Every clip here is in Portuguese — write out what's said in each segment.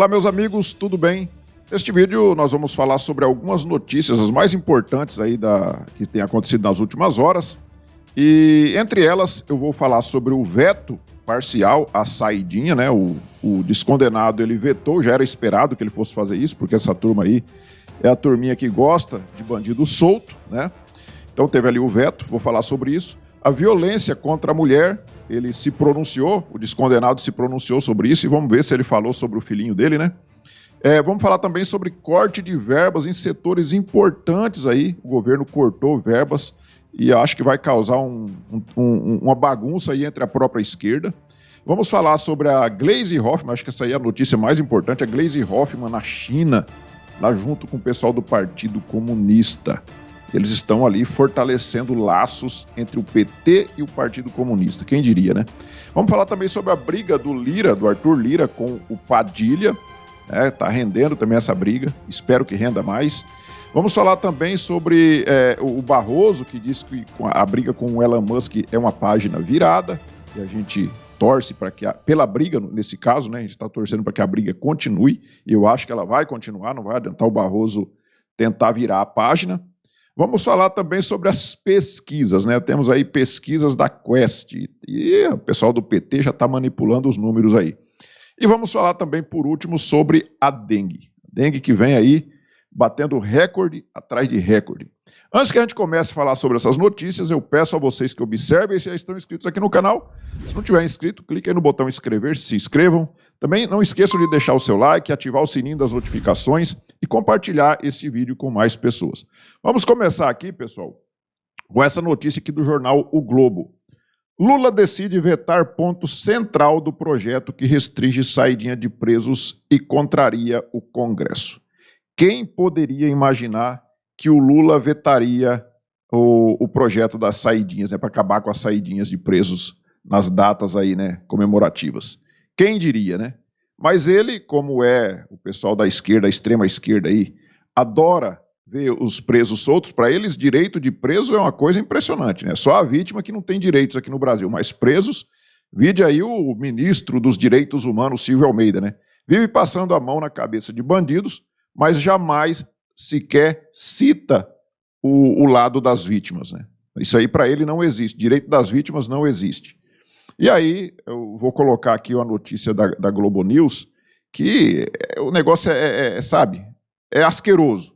Olá, meus amigos, tudo bem? Neste vídeo nós vamos falar sobre algumas notícias, as mais importantes aí que têm acontecido nas últimas horas. E entre elas eu vou falar sobre o veto parcial à saidinha, né? O descondenado ele vetou, já era esperado que ele fosse fazer isso, porque essa turma aí é a turminha que gosta de bandido solto, né? Então teve ali o veto, vou falar sobre isso. A violência contra a mulher, ele se pronunciou, o descondenado se pronunciou sobre isso e vamos ver se ele falou sobre o filhinho dele, né? Vamos falar também sobre corte de verbas em setores importantes aí. O governo cortou verbas e acho que vai causar uma bagunça aí entre a própria esquerda. Vamos falar sobre a Gleisi Hoffmann, acho que essa aí é a notícia mais importante, a Gleisi Hoffmann na China, lá junto com o pessoal do Partido Comunista. Eles estão ali fortalecendo laços entre o PT e o Partido Comunista, quem diria, né? Vamos falar também sobre a briga do Lira, do Arthur Lira com o Padilha. Tá rendendo também essa briga, espero que renda mais. Vamos falar também sobre o Barroso, que diz que a briga com o Elon Musk é uma página virada, e a gente torce para que, pela briga, nesse caso, né, a gente está torcendo para que a briga continue, e eu acho que ela vai continuar, não vai adiantar o Barroso tentar virar a página. Vamos falar também sobre as pesquisas, né? Temos aí pesquisas da Quest, e o pessoal do PT já está manipulando os números aí. E vamos falar também, por último, sobre a dengue. Dengue que vem aí batendo recorde atrás de recorde. Antes que a gente comece a falar sobre essas notícias, eu peço a vocês que observem se já estão inscritos aqui no canal. Se não tiver inscrito, clique aí no botão inscrever, se inscrevam. Também não esqueçam de deixar o seu like, ativar o sininho das notificações e compartilhar esse vídeo com mais pessoas. Vamos começar aqui, pessoal, com essa notícia aqui do jornal O Globo. Lula decide vetar ponto central do projeto que restringe saidinha de presos e contraria o Congresso. Quem poderia imaginar que o Lula vetaria o projeto das saidinhas, né, para acabar com as saidinhas de presos nas datas aí, né, comemorativas? Quem diria, né? Mas ele, como é o pessoal da esquerda, a extrema esquerda aí, adora ver os presos soltos. Para eles, direito de preso é uma coisa impressionante, né? Só a vítima que não tem direitos aqui no Brasil, mas presos, vide aí o ministro dos Direitos Humanos, Silvio Almeida, né? Vive passando a mão na cabeça de bandidos, mas jamais sequer cita o lado das vítimas, né? Isso aí para ele não existe, direito das vítimas não existe. E aí eu vou colocar aqui uma notícia da Globo News, que o negócio sabe, é asqueroso.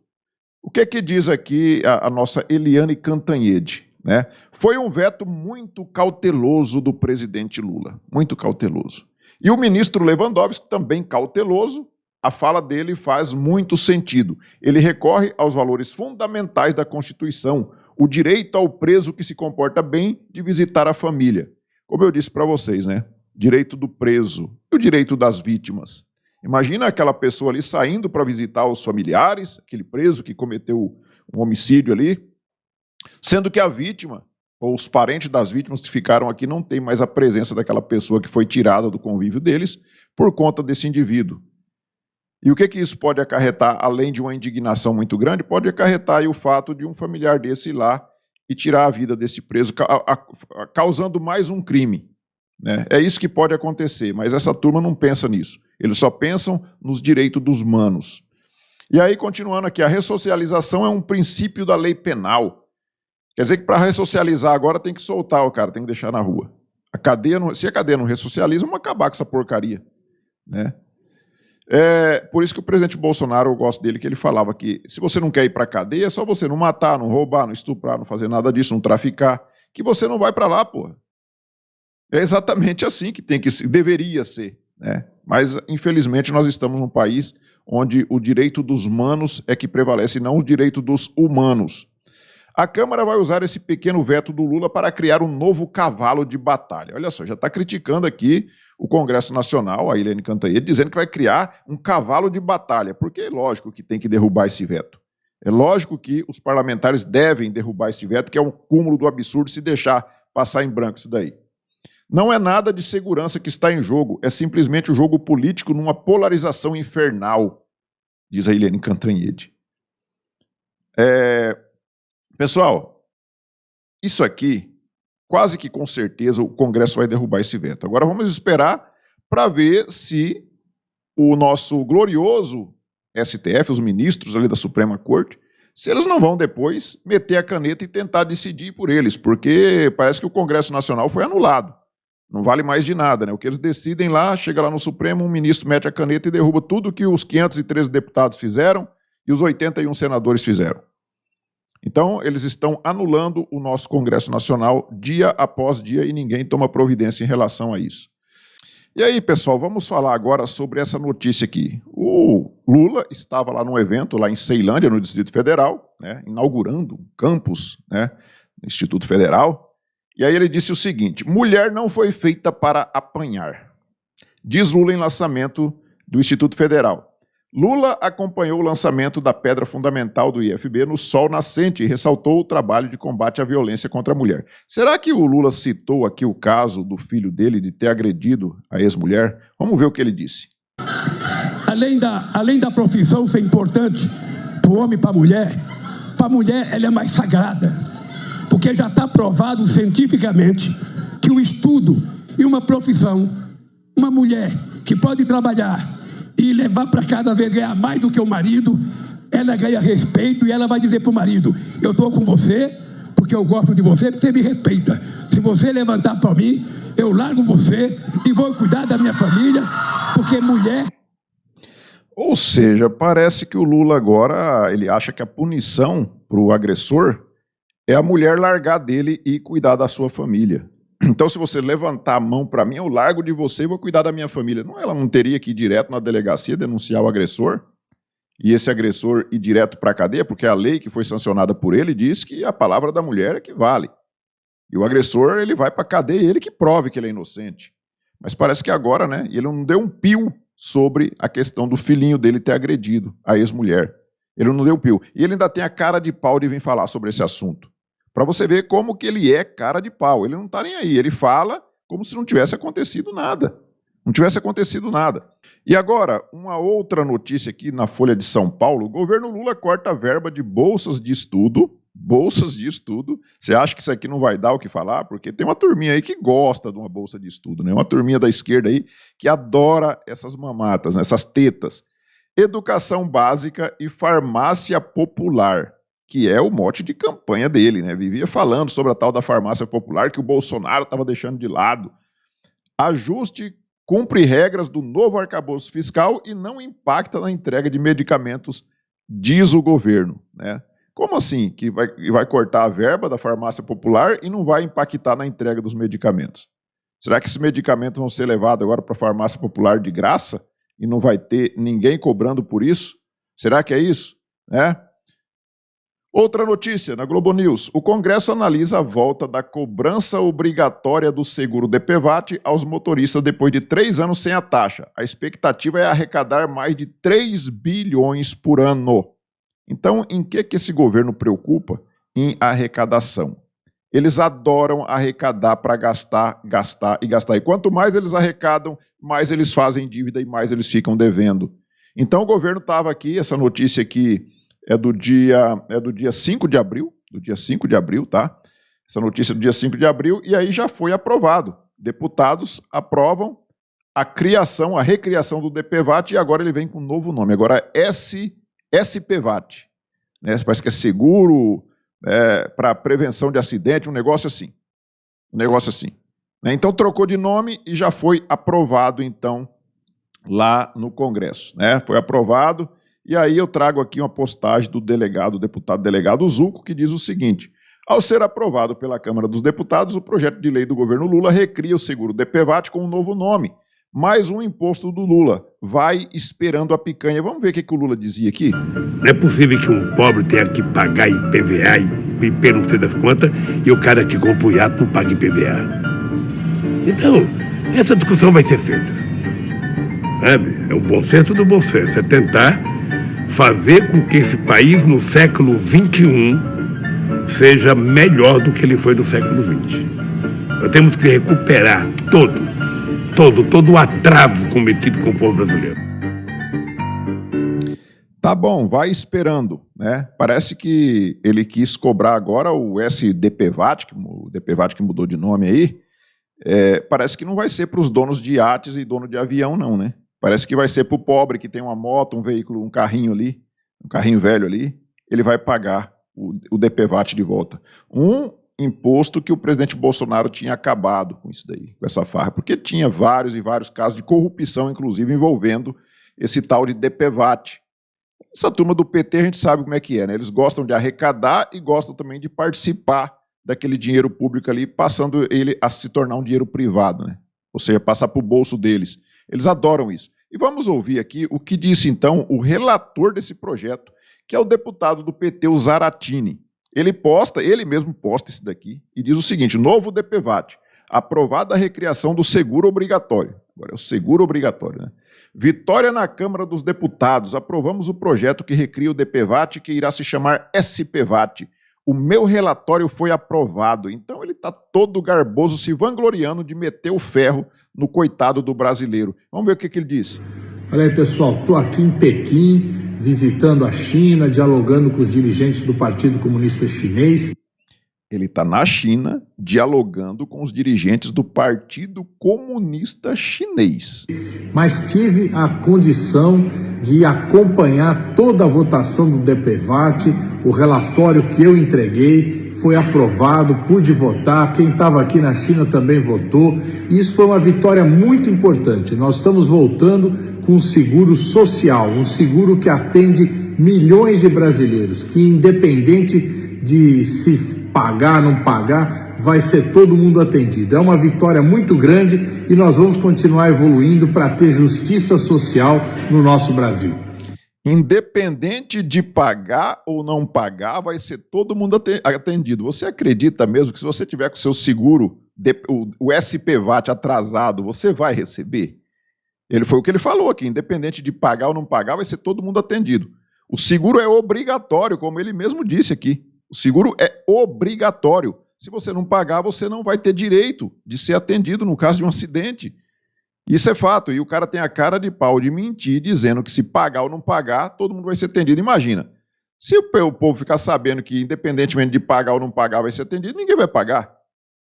O que diz aqui a nossa Eliane Cantanhede, né? Foi um veto muito cauteloso do presidente Lula, muito cauteloso. E o ministro Lewandowski, também cauteloso, a fala dele faz muito sentido. Ele recorre aos valores fundamentais da Constituição, o direito ao preso que se comporta bem de visitar a família. Como eu disse para vocês, né? Direito do preso e o direito das vítimas. Imagina aquela pessoa ali saindo para visitar os familiares, aquele preso que cometeu um homicídio ali, sendo que a vítima, ou os parentes das vítimas que ficaram aqui, não tem mais a presença daquela pessoa que foi tirada do convívio deles por conta desse indivíduo. E o que isso pode acarretar, além de uma indignação muito grande? Pode acarretar aí o fato de um familiar desse ir lá e tirar a vida desse preso, causando mais um crime. Né? É isso que pode acontecer, mas essa turma não pensa nisso. Eles só pensam nos direitos dos manos. E aí, continuando aqui, a ressocialização é um princípio da lei penal. Quer dizer que para ressocializar agora tem que soltar o cara, tem que deixar na rua. Se a cadeia não ressocializa, vamos acabar com essa porcaria. Né? Por isso que o presidente Bolsonaro, eu gosto dele, que ele falava que se você não quer ir para a cadeia, é só você não matar, não roubar, não estuprar, não fazer nada disso, não traficar, que você não vai para lá, porra. É exatamente assim que deveria ser, né? Mas, infelizmente, nós estamos num país onde o direito dos manos é que prevalece, não o direito dos humanos. A Câmara vai usar esse pequeno veto do Lula para criar um novo cavalo de batalha. Olha só, já está criticando aqui o Congresso Nacional, a Eliane Cantanhede, dizendo que vai criar um cavalo de batalha, porque é lógico que tem que derrubar esse veto. É lógico que os parlamentares devem derrubar esse veto, que é um cúmulo do absurdo se deixar passar em branco isso daí. Não é nada de segurança que está em jogo, é simplesmente o jogo político numa polarização infernal, diz a Eliane Cantanhede. Pessoal, isso aqui, quase que com certeza o Congresso vai derrubar esse veto. Agora vamos esperar para ver se o nosso glorioso STF, os ministros ali da Suprema Corte, se eles não vão depois meter a caneta e tentar decidir por eles, porque parece que o Congresso Nacional foi anulado. Não vale mais de nada, né? O que eles decidem lá, chega lá no Supremo, um ministro mete a caneta e derruba tudo que os 513 deputados fizeram e os 81 senadores fizeram. Então, eles estão anulando o nosso Congresso Nacional dia após dia e ninguém toma providência em relação a isso. E aí, pessoal, vamos falar agora sobre essa notícia aqui. O Lula estava lá num evento, lá em Ceilândia, no Distrito Federal, né, inaugurando um campus, né, no Instituto Federal, e aí ele disse o seguinte: mulher não foi feita para apanhar, diz Lula em lançamento do Instituto Federal. Lula acompanhou o lançamento da pedra fundamental do IFB no sol nascente e ressaltou o trabalho de combate à violência contra a mulher. Será que o Lula citou aqui o caso do filho dele de ter agredido a ex-mulher? Vamos ver o que ele disse. Além da profissão ser importante para o homem e para a mulher ela é mais sagrada, porque já está provado cientificamente que o estudo e uma profissão, uma mulher que pode trabalhar e levar para cada vez ganhar mais do que o marido, ela ganha respeito e ela vai dizer para o marido: eu estou com você porque eu gosto de você, porque você me respeita. Se você levantar para mim, eu largo você e vou cuidar da minha família, porque mulher... Ou seja, parece que o Lula agora, ele acha que a punição para o agressor é a mulher largar dele e cuidar da sua família. Então, se você levantar a mão para mim, eu largo de você e vou cuidar da minha família. Não, ela não teria que ir direto na delegacia denunciar o agressor? E esse agressor ir direto para a cadeia? Porque a lei que foi sancionada por ele diz que a palavra da mulher é que vale. E o agressor, ele vai para a cadeia e ele que prove que ele é inocente. Mas parece que agora, né, ele não deu um pio sobre a questão do filhinho dele ter agredido a ex-mulher. Ele não deu um pio. E ele ainda tem a cara de pau de vir falar sobre esse assunto. Para você ver como que ele é cara de pau. Ele não está nem aí, ele fala como se não tivesse acontecido nada. Não tivesse acontecido nada. E agora, uma outra notícia aqui na Folha de São Paulo: o governo Lula corta a verba de bolsas de estudo. Bolsas de estudo. Você acha que isso aqui não vai dar o que falar? Porque tem uma turminha aí que gosta de uma bolsa de estudo, né? Uma turminha da esquerda aí que adora essas mamatas, né? Essas tetas. Educação básica e farmácia popular, que é o mote de campanha dele, né? Vivia falando sobre a tal da farmácia popular que o Bolsonaro estava deixando de lado. Ajuste cumpre regras do novo arcabouço fiscal e não impacta na entrega de medicamentos, diz o governo, né? Como assim que vai cortar a verba da farmácia popular e não vai impactar na entrega dos medicamentos? Será que esses medicamentos vão ser levados agora para a farmácia popular de graça e não vai ter ninguém cobrando por isso? Será que é isso? Né? Outra notícia na Globo News: o Congresso analisa a volta da cobrança obrigatória do seguro DPVAT aos motoristas depois de 3 anos sem a taxa. A expectativa é arrecadar mais de 3 bilhões por ano. Então, em que esse governo preocupa? Em arrecadação. Eles adoram arrecadar para gastar, gastar e gastar. E quanto mais eles arrecadam, mais eles fazem dívida e mais eles ficam devendo. Então, o governo estava aqui, essa notícia aqui é do dia 5 de abril, tá? Essa notícia é do dia 5 de abril, e aí já foi aprovado. Deputados aprovam a recriação do DPVAT, e agora ele vem com um novo nome, agora é SPVAT, né? Parece que é seguro para prevenção de acidente, um negócio assim. Né? Então trocou de nome e já foi aprovado, então, lá no Congresso, né? Foi aprovado, e aí eu trago aqui uma postagem do deputado delegado Zucco, que diz o seguinte: ao ser aprovado pela Câmara dos Deputados, o projeto de lei do governo Lula recria o seguro DPVAT com um novo nome. Mais um imposto do Lula. Vai esperando a picanha. Vamos ver o que o Lula dizia aqui? Não é possível que um pobre tenha que pagar IPVA e IP não sei das quantas e o cara que compra o iate não paga IPVA. Então, essa discussão vai ser feita. Sabe? É o bom senso do bom senso. É tentar fazer com que esse país, no século XXI, seja melhor do que ele foi no século XX. Nós temos que recuperar todo o atraso cometido com o povo brasileiro. Tá bom, vai esperando, né? Parece que ele quis cobrar agora o SDPVAT, o DPVAT que mudou de nome aí, parece que não vai ser para os donos de iates e dono de avião não, né? Parece que vai ser para o pobre que tem uma moto, um veículo, um carrinho ali, um carrinho velho ali, ele vai pagar o DPVAT de volta. Um imposto que o presidente Bolsonaro tinha acabado com isso daí, com essa farra, porque tinha vários e vários casos de corrupção, inclusive envolvendo esse tal de DPVAT. Essa turma do PT a gente sabe como é que é, né? Eles gostam de arrecadar e gostam também de participar daquele dinheiro público ali, passando ele a se tornar um dinheiro privado, né? Ou seja, passar para o bolso deles. Eles adoram isso. E vamos ouvir aqui o que disse, então, o relator desse projeto, que é o deputado do PT, o Zaratini. Ele mesmo posta isso daqui e diz o seguinte: novo DPVAT, aprovada a recriação do seguro obrigatório. Agora é o seguro obrigatório, né? Vitória na Câmara dos Deputados. Aprovamos o projeto que recria o DPVAT, que irá se chamar SPVAT. O meu relatório foi aprovado. Então ele está todo garboso, se vangloriando de meter o ferro no coitado do brasileiro. Vamos ver o que ele disse. Olha aí, pessoal, estou aqui em Pequim, visitando a China, dialogando com os dirigentes do Partido Comunista Chinês. Ele está na China, dialogando com os dirigentes do Partido Comunista Chinês. Mas tive a condição de acompanhar toda a votação do DPVAT, o relatório que eu entreguei foi aprovado, pude votar, quem estava aqui na China também votou, e isso foi uma vitória muito importante. Nós estamos voltando com um seguro social, um seguro que atende milhões de brasileiros, que independente de se pagar, não pagar, vai ser todo mundo atendido. É uma vitória muito grande e nós vamos continuar evoluindo para ter justiça social no nosso Brasil. Independente de pagar ou não pagar, vai ser todo mundo atendido. Você acredita mesmo que se você tiver com o seu seguro, o SPVAT atrasado, você vai receber? Foi o que ele falou aqui, independente de pagar ou não pagar, vai ser todo mundo atendido. O seguro é obrigatório, como ele mesmo disse aqui. O seguro é obrigatório. Se você não pagar, você não vai ter direito de ser atendido no caso de um acidente. Isso é fato. E o cara tem a cara de pau de mentir, dizendo que se pagar ou não pagar, todo mundo vai ser atendido. Imagina, se o povo ficar sabendo que, independentemente de pagar ou não pagar, vai ser atendido, ninguém vai pagar.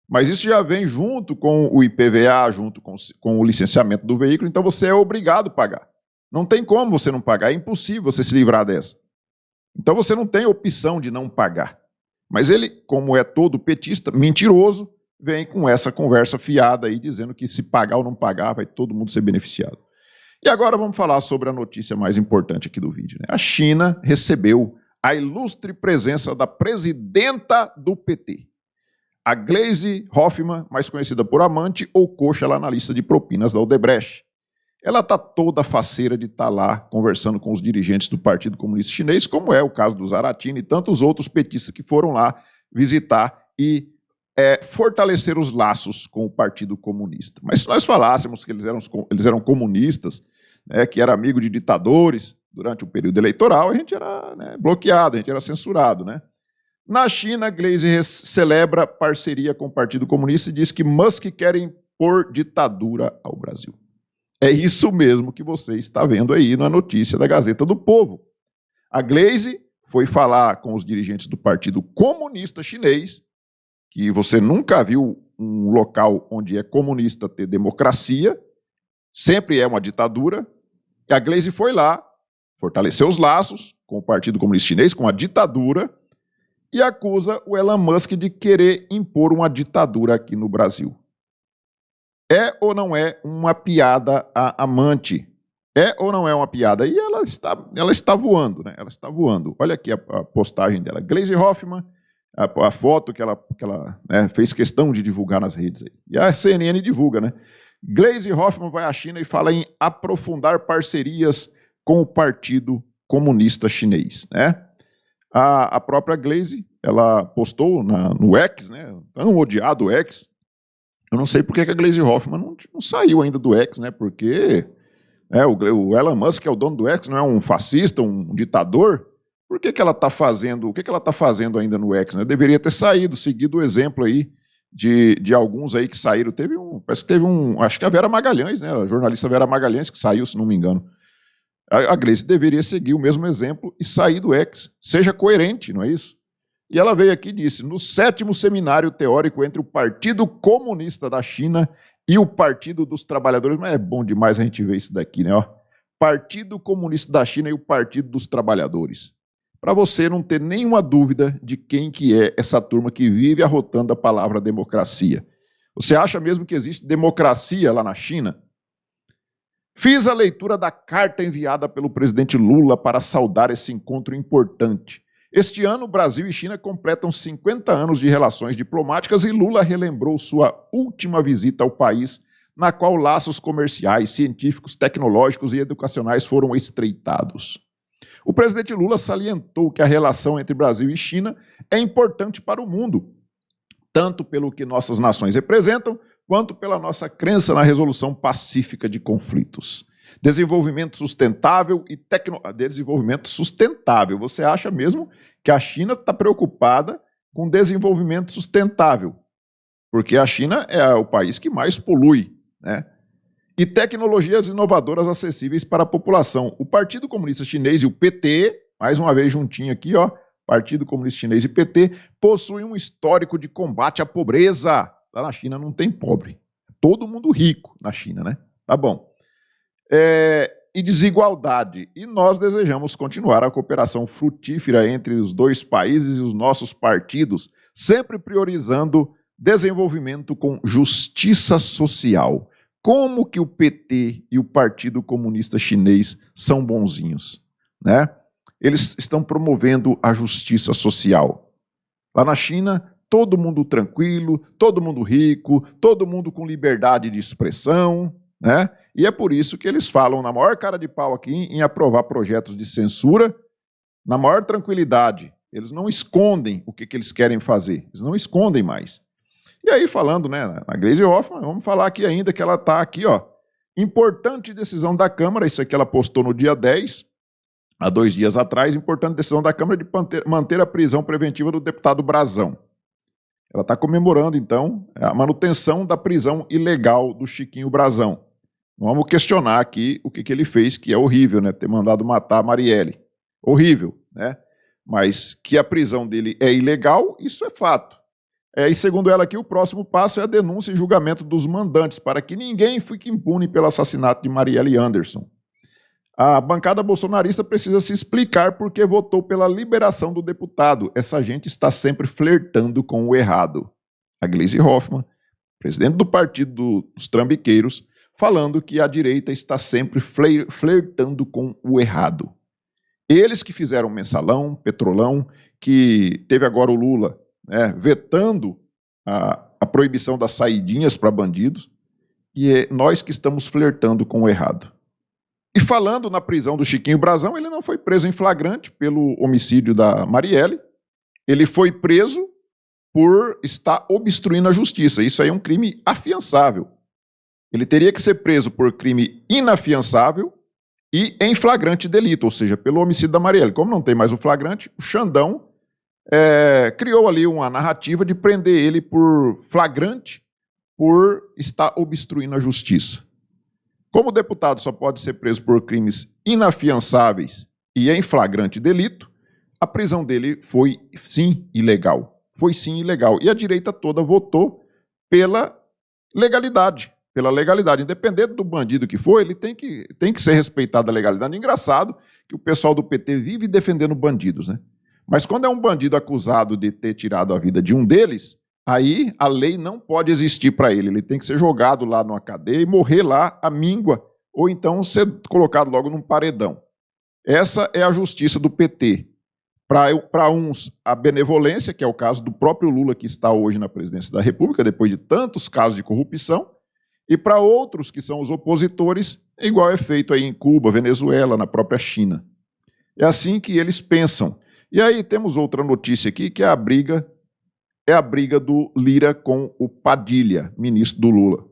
Mas isso já vem junto com o IPVA, junto com o licenciamento do veículo, então você é obrigado a pagar. Não tem como você não pagar, é impossível você se livrar dessa. Então você não tem opção de não pagar. Mas ele, como é todo petista, mentiroso, vem com essa conversa fiada aí, dizendo que se pagar ou não pagar, vai todo mundo ser beneficiado. E agora vamos falar sobre a notícia mais importante aqui do vídeo, né? A China recebeu a ilustre presença da presidenta do PT, a Gleisi Hoffmann, mais conhecida por amante ou coxa lá na lista de propinas da Odebrecht. Ela está toda faceira de estar lá conversando com os dirigentes do Partido Comunista Chinês, como é o caso do Zaratini e tantos outros petistas que foram lá visitar e fortalecer os laços com o Partido Comunista. Mas se nós falássemos que eles eram comunistas, né, que eram amigos de ditadores durante o período eleitoral, a gente era, né, bloqueado, a gente era censurado, né? Na China, Gleisi celebra parceria com o Partido Comunista e diz que Musk quer impor ditadura ao Brasil. É isso mesmo que você está vendo aí na notícia da Gazeta do Povo. A Gleisi foi falar com os dirigentes do Partido Comunista Chinês, que você nunca viu um local onde é comunista ter democracia, sempre é uma ditadura, e a Gleisi foi lá, fortaleceu os laços com o Partido Comunista Chinês, com a ditadura, e acusa o Elon Musk de querer impor uma ditadura aqui no Brasil. É ou não é uma piada a amante? É ou não é uma piada? E ela está voando, né? Ela está voando. Olha aqui a postagem dela. Gleisi Hoffmann, a foto que ela né, fez questão de divulgar nas redes aí. E a CNN divulga, né? Gleisi Hoffmann vai à China e fala em aprofundar parcerias com o Partido Comunista Chinês, né? A própria Gleisi, ela postou no X, né? Tão odiado X. Eu não sei por que a Gleisi Hoffmann não saiu ainda do X, né? Porque o Elon Musk, que é o dono do X, não é um fascista, um ditador? Por que ela está fazendo? O que ela está fazendo ainda no X, né? Deveria ter saído, seguido o exemplo aí de alguns aí que saíram. Parece que teve acho que a Vera Magalhães, né? A jornalista Vera Magalhães que saiu, se não me engano. A Gleisi deveria seguir o mesmo exemplo e sair do X. Seja coerente, não é isso? E ela veio aqui e disse: no 7º seminário teórico entre o Partido Comunista da China e o Partido dos Trabalhadores, mas é bom demais a gente ver isso daqui, né? Ó. Partido Comunista da China e o Partido dos Trabalhadores. Para você não ter nenhuma dúvida de quem que é essa turma que vive arrotando a palavra democracia. Você acha mesmo que existe democracia lá na China? Fiz a leitura da carta enviada pelo presidente Lula para saudar esse encontro importante. Este ano, Brasil e China completam 50 anos de relações diplomáticas e Lula relembrou sua última visita ao país, na qual laços comerciais, científicos, tecnológicos e educacionais foram estreitados. O presidente Lula salientou que a relação entre Brasil e China é importante para o mundo, tanto pelo que nossas nações representam, quanto pela nossa crença na resolução pacífica de conflitos. Desenvolvimento sustentável e desenvolvimento sustentável. Você acha mesmo que a China está preocupada com desenvolvimento sustentável? Porque a China é o país que mais polui, né? E tecnologias inovadoras acessíveis para a população. O Partido Comunista Chinês e o PT, mais uma vez juntinho aqui, ó, Partido Comunista Chinês e PT, possuem um histórico de combate à pobreza. Lá na China não tem pobre. Todo mundo rico na China, né? Tá bom. E desigualdade. E nós desejamos continuar a cooperação frutífera entre os dois países e os nossos partidos, sempre priorizando desenvolvimento com justiça social. Como que o PT e o Partido Comunista Chinês são bonzinhos, né? Eles estão promovendo a justiça social. Lá na China, todo mundo tranquilo, todo mundo rico, todo mundo com liberdade de expressão, né? E é por isso que eles falam na maior cara de pau aqui em aprovar projetos de censura, na maior tranquilidade. Eles não escondem o que eles querem fazer, eles não escondem mais. E aí, falando, né, na Gleisi Hoffmann, vamos falar aqui ainda que ela está aqui, ó. Importante decisão da Câmara, isso aqui ela postou no dia 10, há 2 dias atrás, importante decisão da Câmara de manter a prisão preventiva do deputado Brazão. Ela está comemorando, então, a manutenção da prisão ilegal do Chiquinho Brazão. Vamos questionar aqui o que ele fez, que é horrível, né, ter mandado matar a Marielle. Horrível, né? Mas que a prisão dele é ilegal, isso é fato. E segundo ela aqui, o próximo passo é a denúncia e julgamento dos mandantes, para que ninguém fique impune pelo assassinato de Marielle Anderson. A bancada bolsonarista precisa se explicar porque votou pela liberação do deputado. Essa gente está sempre flertando com o errado. A Gleisi Hoffmann, presidente do partido dos trambiqueiros, falando que a direita está sempre flertando com o errado. Eles que fizeram mensalão, petrolão, que teve agora o Lula, né, vetando a proibição das saidinhas para bandidos, e é nós que estamos flertando com o errado. E falando na prisão do Chiquinho Brazão, ele não foi preso em flagrante pelo homicídio da Marielle, ele foi preso por estar obstruindo a justiça. Isso aí é um crime afiançável. Ele teria que ser preso por crime inafiançável e em flagrante delito, ou seja, pelo homicídio da Marielle. Como não tem mais o flagrante, o Xandão criou ali uma narrativa de prender ele por flagrante por estar obstruindo a justiça. Como o deputado só pode ser preso por crimes inafiançáveis e em flagrante delito, a prisão dele foi sim ilegal. Foi sim ilegal. E a direita toda votou pela legalidade. Pela legalidade. Independente do bandido que for, ele tem que ser respeitado a legalidade. Engraçado que o pessoal do PT vive defendendo bandidos, né? Mas quando é um bandido acusado de ter tirado a vida de um deles, aí a lei não pode existir para ele. Ele tem que ser jogado lá numa cadeia e morrer lá à míngua, ou então ser colocado logo num paredão. Essa é a justiça do PT. Para uns, a benevolência, que é o caso do próprio Lula, que está hoje na presidência da República, depois de tantos casos de corrupção, e para outros, que são os opositores, igual é feito aí em Cuba, Venezuela, na própria China. É assim que eles pensam. E aí temos outra notícia aqui, que é a briga do Lira com o Padilha, ministro do Lula.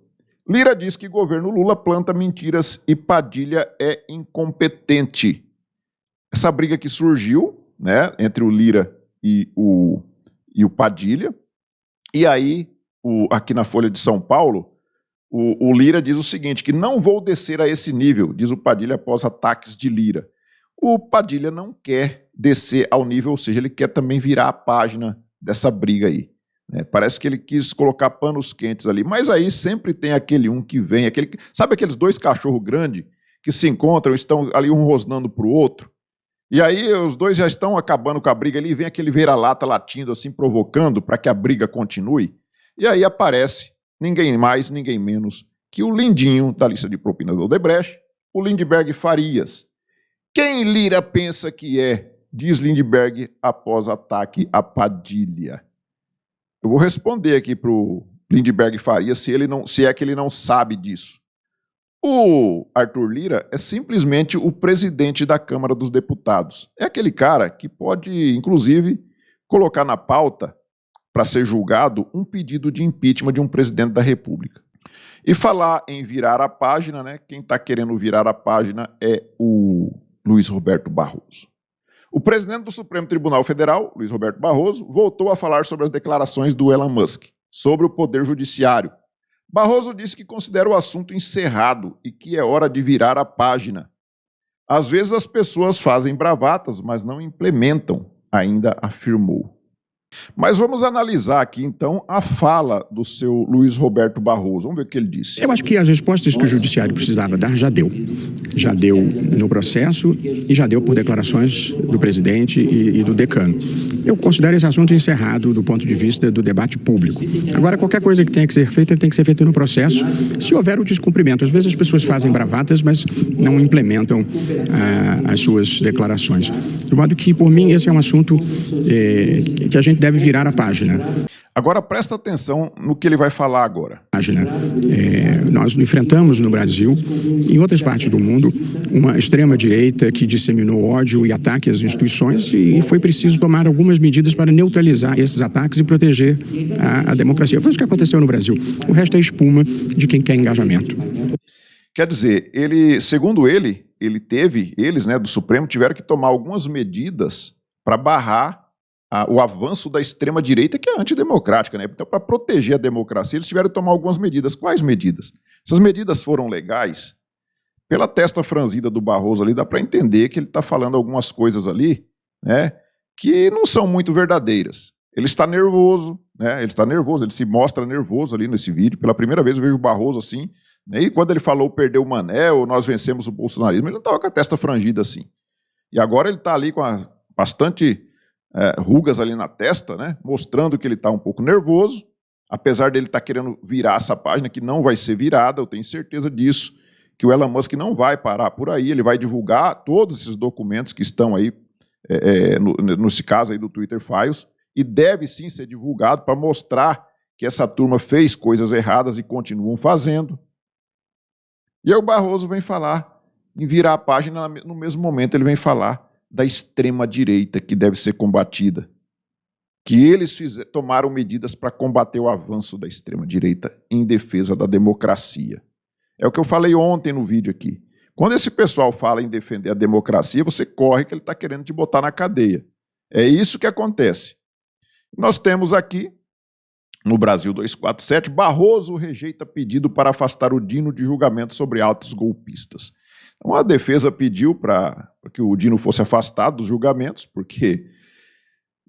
Lira diz que o governo Lula planta mentiras e Padilha é incompetente. Essa briga que surgiu, né, entre o Lira e o Padilha, e aí, aqui na Folha de São Paulo, o Lira diz o seguinte, que não vou descer a esse nível, diz o Padilha após ataques de Lira. O Padilha não quer descer ao nível, ou seja, ele quer também virar a página dessa briga aí. né? Parece que ele quis colocar panos quentes ali. Mas aí sempre tem aquele um que vem, sabe aqueles dois cachorros grandes que se encontram, estão ali um rosnando para o outro? E aí os dois já estão acabando com a briga ali, vem aquele vira-lata latindo assim, provocando para que a briga continue. E aí aparece ninguém mais, ninguém menos que o lindinho da lista de propinas do Odebrecht, o Lindbergh Farias. Quem Lira pensa que é, diz Lindbergh após ataque a Padilha. Eu vou responder aqui para o Lindbergh Farias se é que ele não sabe disso. O Arthur Lira é simplesmente o presidente da Câmara dos Deputados. É aquele cara que pode, inclusive, colocar na pauta, para ser julgado, um pedido de impeachment de um presidente da República. E falar em virar a página, né? Quem está querendo virar a página é o Luiz Roberto Barroso. O presidente do Supremo Tribunal Federal, Luiz Roberto Barroso, voltou a falar sobre as declarações do Elon Musk, sobre o Poder Judiciário. Barroso disse que considera o assunto encerrado e que é hora de virar a página. Às vezes as pessoas fazem bravatas, mas não implementam, ainda afirmou. Mas vamos analisar aqui, então, a fala do seu Luiz Roberto Barroso. Vamos ver o que ele disse. Eu acho que as respostas que o Judiciário precisava dar já deu. Já deu no processo e já deu por declarações do presidente e do decano. Eu considero esse assunto encerrado do ponto de vista do debate público. Agora, qualquer coisa que tenha que ser feita, tem que ser feita no processo, se houver o descumprimento. Às vezes as pessoas fazem bravatas, mas não implementam as suas declarações. De modo que, por mim, esse é um assunto que a gente deve virar a página. Agora presta atenção no que ele vai falar agora. Nós enfrentamos no Brasil e em outras partes do mundo uma extrema-direita que disseminou ódio e ataque às instituições e foi preciso tomar algumas medidas para neutralizar esses ataques e proteger a democracia. Foi isso que aconteceu no Brasil. O resto é espuma de quem quer engajamento. Quer dizer, segundo eles, né, do Supremo, tiveram que tomar algumas medidas para barrar o avanço da extrema-direita, que é antidemocrática, né? Então, para proteger a democracia, eles tiveram que tomar algumas medidas. Quais medidas? Essas medidas foram legais. Pela testa franzida do Barroso ali, dá para entender que ele está falando algumas coisas ali, né, que não são muito verdadeiras. Ele está nervoso, né? Ele se mostra nervoso ali nesse vídeo. Pela primeira vez eu vejo o Barroso assim, né? E quando ele falou perdeu o Manel, nós vencemos o bolsonarismo, ele não estava com a testa frangida assim. E agora ele está ali com bastante rugas ali na testa, né, mostrando que ele está um pouco nervoso, apesar dele estar querendo virar essa página, que não vai ser virada, eu tenho certeza disso, que o Elon Musk não vai parar por aí, ele vai divulgar todos esses documentos que estão aí, nesse caso aí do Twitter Files, e deve sim ser divulgado para mostrar que essa turma fez coisas erradas e continuam fazendo. E aí o Barroso vem falar em virar a página, no mesmo momento ele vem falar da extrema-direita que deve ser combatida, que eles tomaram medidas para combater o avanço da extrema-direita em defesa da democracia. É o que eu falei ontem no vídeo aqui. Quando esse pessoal fala em defender a democracia, você corre que ele está querendo te botar na cadeia. É isso que acontece. Nós temos aqui, no Brasil 247, Barroso rejeita pedido para afastar o Dino de julgamento sobre atos golpistas. Então, a defesa pediu para que o Dino fosse afastado dos julgamentos, porque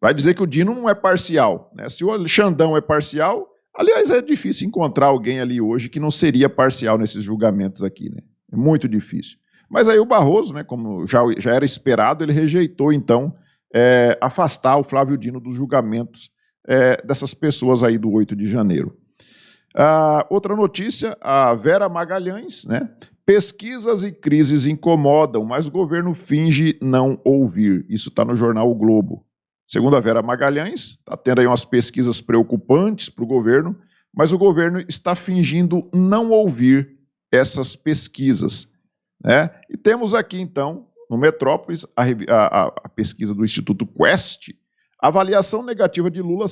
vai dizer que o Dino não é parcial, né? Se o Xandão é parcial, aliás, é difícil encontrar alguém ali hoje que não seria parcial nesses julgamentos aqui, né? É muito difícil. Mas aí o Barroso, né, como já era esperado, ele rejeitou, então, afastar o Flávio Dino dos julgamentos dessas pessoas aí do 8 de janeiro. Outra notícia, a Vera Magalhães, né? Pesquisas e crises incomodam, mas o governo finge não ouvir. Isso está no jornal O Globo. Segundo a Vera Magalhães, está tendo aí umas pesquisas preocupantes para o governo, mas o governo está fingindo não ouvir essas pesquisas, né? E temos aqui, então, no Metrópolis, a pesquisa do Instituto Quest. A avaliação negativa de Lula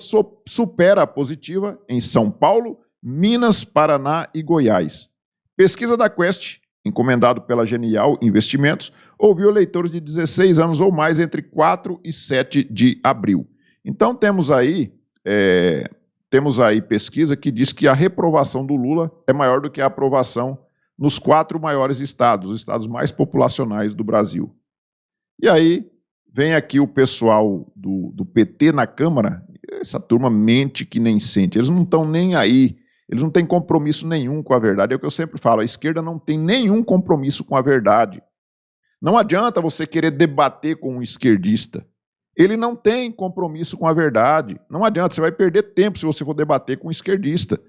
supera a positiva em São Paulo, Minas, Paraná e Goiás. Pesquisa da Quest, encomendado pela Genial Investimentos, ouviu eleitores de 16 anos ou mais entre 4 e 7 de abril. Então temos aí pesquisa que diz que a reprovação do Lula é maior do que a aprovação nos 4 maiores estados, os estados mais populacionais do Brasil. E aí vem aqui o pessoal do PT na Câmara, essa turma mente que nem sente. Eles não estão nem aí. Eles não têm compromisso nenhum com a verdade. É o que eu sempre falo, a esquerda não tem nenhum compromisso com a verdade. Não adianta você querer debater com um esquerdista. Ele não tem compromisso com a verdade. Não adianta, você vai perder tempo se você for debater com um esquerdista.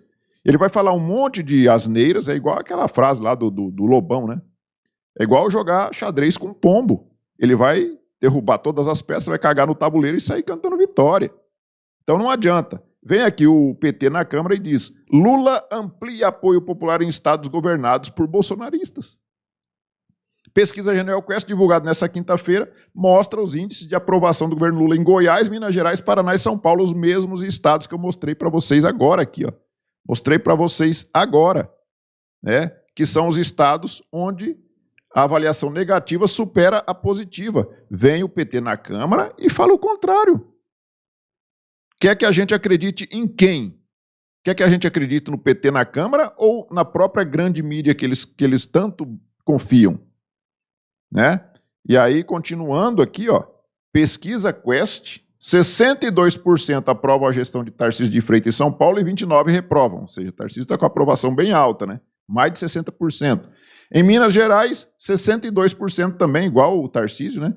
Ele vai falar um monte de asneiras, é igual aquela frase lá do Lobão, né? É igual jogar xadrez com pombo. Ele vai derrubar todas as peças, vai cagar no tabuleiro e sair cantando vitória. Então não adianta. Vem aqui o PT na Câmara e diz: Lula amplia apoio popular em estados governados por bolsonaristas. Pesquisa Genial Quest, divulgada nessa quinta-feira, mostra os índices de aprovação do governo Lula em Goiás, Minas Gerais, Paraná e São Paulo, os mesmos estados que eu mostrei para vocês agora aqui, ó. Mostrei para vocês agora, né? Que são os estados onde a avaliação negativa supera a positiva. Vem o PT na Câmara e fala o contrário. Quer que a gente acredite em quem? Quer que a gente acredite no PT na Câmara ou na própria grande mídia que eles tanto confiam? Né? E aí, continuando aqui, ó, pesquisa Quest, 62% aprovam a gestão de Tarcísio de Freitas em São Paulo e 29% reprovam. Ou seja, Tarcísio está com a aprovação bem alta, né? Mais de 60%. Em Minas Gerais, 62% também, igual o Tarcísio, né?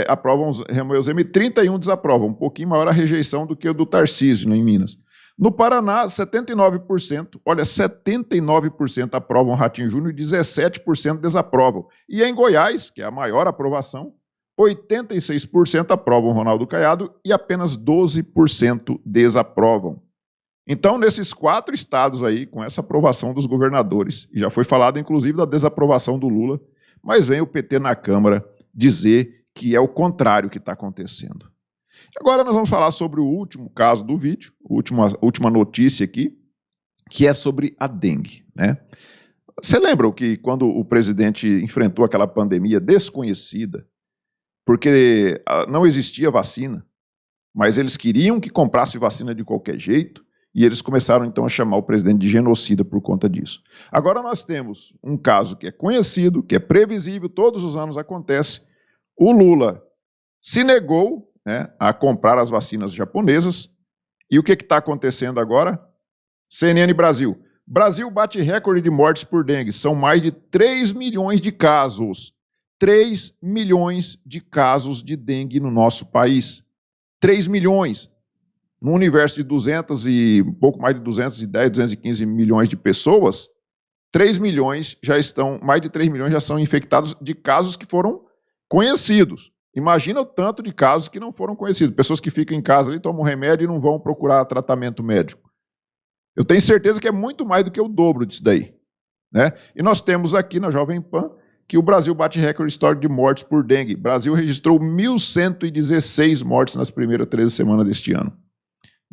Aprovam Romeu Zema e 31% desaprovam. Um pouquinho maior a rejeição do que o do Tarcísio, né, em Minas. No Paraná, 79%, olha, 79% aprovam Ratinho Júnior e 17% desaprovam. E em Goiás, que é a maior aprovação, 86% aprovam Ronaldo Caiado e apenas 12% desaprovam. Então, nesses 4 estados aí, com essa aprovação dos governadores, e já foi falado inclusive da desaprovação do Lula, mas vem o PT na Câmara dizer que é o contrário que está acontecendo. Agora nós vamos falar sobre o último caso do vídeo, última notícia aqui, que é sobre a dengue, né? Você lembra que quando o presidente enfrentou aquela pandemia desconhecida, porque não existia vacina, mas eles queriam que comprasse vacina de qualquer jeito, e eles começaram então a chamar o presidente de genocida por conta disso. Agora nós temos um caso que é conhecido, que é previsível, todos os anos acontece. O Lula se negou, né, a comprar as vacinas japonesas. E o que está acontecendo agora? CNN Brasil. Brasil bate recorde de mortes por dengue. São mais de 3 milhões de casos. 3 milhões de casos de dengue no nosso país. 3 milhões. No universo de um pouco mais de 210, 215 milhões de pessoas, 3 milhões já estão, mais de 3 milhões já são infectados de casos que foram conhecidos. Imagina o tanto de casos que não foram conhecidos. Pessoas que ficam em casa ali, tomam remédio e não vão procurar tratamento médico. Eu tenho certeza que é muito mais do que o dobro disso daí, né? E nós temos aqui na Jovem Pan que o Brasil bate recorde histórico de mortes por dengue. O Brasil registrou 1.116 mortes nas primeiras 13 semanas deste ano.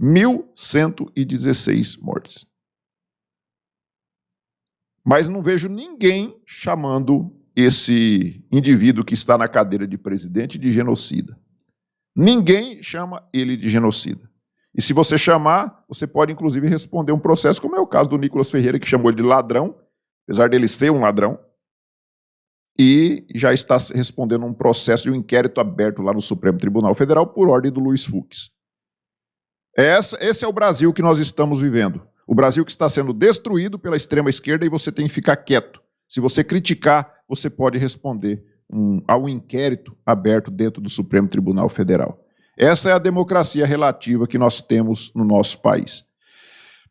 1.116 mortes. Mas não vejo ninguém chamando esse indivíduo que está na cadeira de presidente de genocida. Ninguém chama ele de genocida. E se você chamar, você pode inclusive responder um processo, como é o caso do Nicolas Ferreira, que chamou ele de ladrão, apesar dele ser um ladrão, e já está respondendo um processo de um inquérito aberto lá no Supremo Tribunal Federal por ordem do Luiz Fux. Esse é o Brasil que nós estamos vivendo. O Brasil que está sendo destruído pela extrema esquerda e você tem que ficar quieto. Se você criticar, você pode responder ao inquérito aberto dentro do Supremo Tribunal Federal. Essa é a democracia relativa que nós temos no nosso país.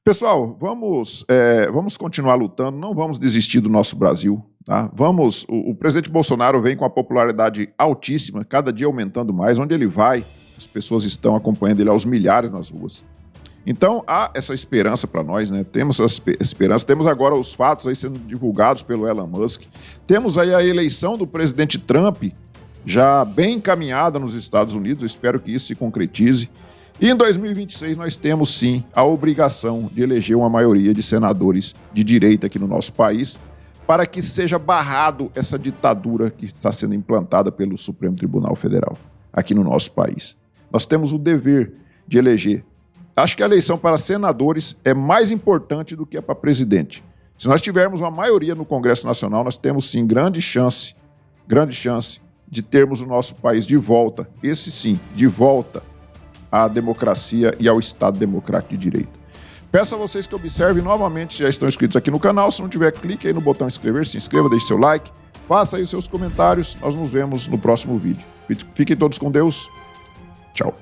Pessoal, vamos continuar lutando, não vamos desistir do nosso Brasil. Tá? O presidente Bolsonaro vem com a popularidade altíssima, cada dia aumentando mais. Onde ele vai, as pessoas estão acompanhando ele aos milhares nas ruas. Então, há essa esperança para nós, né? Temos essa esperança. Temos agora os fatos aí sendo divulgados pelo Elon Musk. Temos aí a eleição do presidente Trump, já bem encaminhada nos Estados Unidos. Eu espero que isso se concretize. E em 2026 nós temos, sim, a obrigação de eleger uma maioria de senadores de direita aqui no nosso país, para que seja barrado essa ditadura que está sendo implantada pelo Supremo Tribunal Federal aqui no nosso país. Nós temos o dever de eleger. Acho que a eleição para senadores é mais importante do que a para presidente. Se nós tivermos uma maioria no Congresso Nacional, nós temos sim grande chance de termos o nosso país de volta, esse sim, de volta à democracia e ao Estado Democrático de Direito. Peço a vocês que observem novamente, já estão inscritos aqui no canal. Se não tiver, clique aí no botão inscrever, se inscreva, deixe seu like, faça aí os seus comentários. Nós nos vemos no próximo vídeo. Fiquem todos com Deus. Tchau.